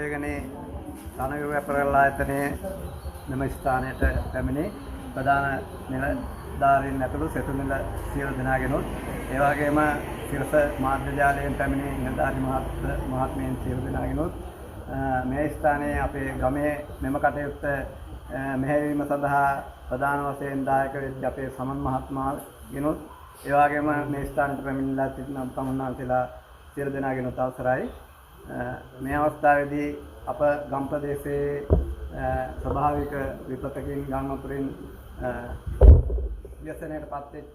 පොයගනේ රණවිරු අපරල්ලා ආයතනයේ මෙම ස්ථානයට පැමිණි ප්‍රධාන නිලධාරීන් ඇතුළු සෙසු නිල සියලු දෙනාගෙනුත් ඒ වගේම සිරස මාධ්‍ය ජාලයෙන් පැමිණි නිලධාරි මහත්මයන් සියලු දෙනාගෙනුත් මේ ස්ථානයේ අපේ ගමේ මෙම කටයුත්ත මෙහෙයවීම සඳහා ප්‍රධාන වශයෙන් දායක වෙච්ච අපේ සමන් මහත්මයාගෙනුත් ඒ වගේම මේ ස්ථානයට පැමිණිලා සිටින තමුන්නාන්සලා සියලු දෙනාගෙනුත් අවසරයි. මේ අවස්ථාවේදී අප ගම් ප්‍රදේශයේ ස්වභාවික විපතකින් ගම් වතුරින් ව්‍යසනයට පත් වෙච්ච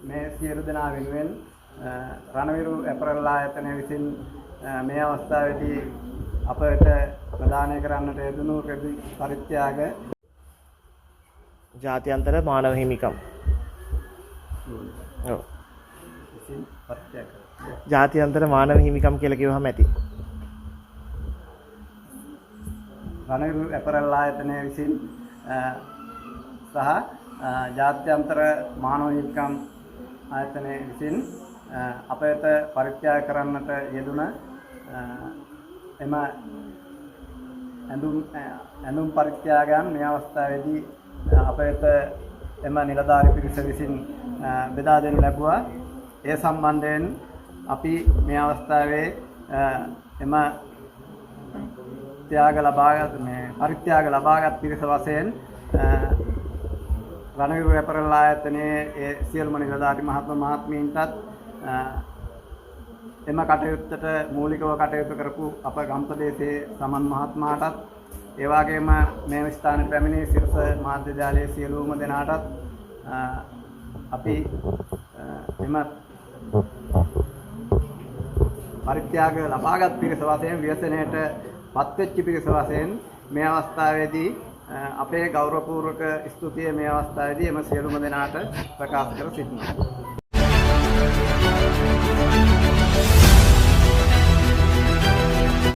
මේ සියලු දෙනා වෙනුවෙන් රණවිරු අපරල්ලා ආයතනය විසින් මේ අවස්ථාවේදී අපට ප්‍රදානය කරන්නට යෙදුණු පරිත්‍යාග ජාත්‍යන්තර මානව හිමිකම් ජාත්‍යන්තර මානව හිමිකම් කියලා කිව්වහම ඇති රණවිරු අපරල්ලා ආයතනය විසින් සහ ජාත්‍යන්තර මානව හිමිකම් ආයතනය විසින් අපට පරිත්‍යාග කරන්නට යෙදුණ එම ඇඳුම් පරිත්‍යාගයන් මේ අවස්ථාවේදී අපට එම නිලධාරි පිරිස විසින් බෙදා දෙනු ලැබුවා. ඒ සම්බන්ධයෙන් අපි මේ අවස්ථාවේ එම පරිත්‍යාග ලබාගත් පිරිස වශයෙන් රණවිරු අපරල්ලා ආයතනයේ ඒ සියලුම නිලධාරි මහත්මීන්ටත් එම කටයුත්තට මූලිකව කටයුතු කරපු අප ගම් ප්‍රදේශයේ සමන් මහත්මයාටත් ඒ වගේම මේ ස්ථානයේ පැමිණි සිරස මාධ්‍ය ජාලයේ සියලුම දෙනාටත් අපි එම පරිත්‍යාග ලබාගත් පිරිස වශයෙන් ව්‍යසනයට පත්වෙච්ච පිරිස වශයෙන් මේ අවස්ථාවේදී අපේ ගෞරවපූර්වක ස්තුතිය මේ අවස්ථාවේදී එම සියලුම දෙනාට ප්‍රකාශ කර සිටිනවා.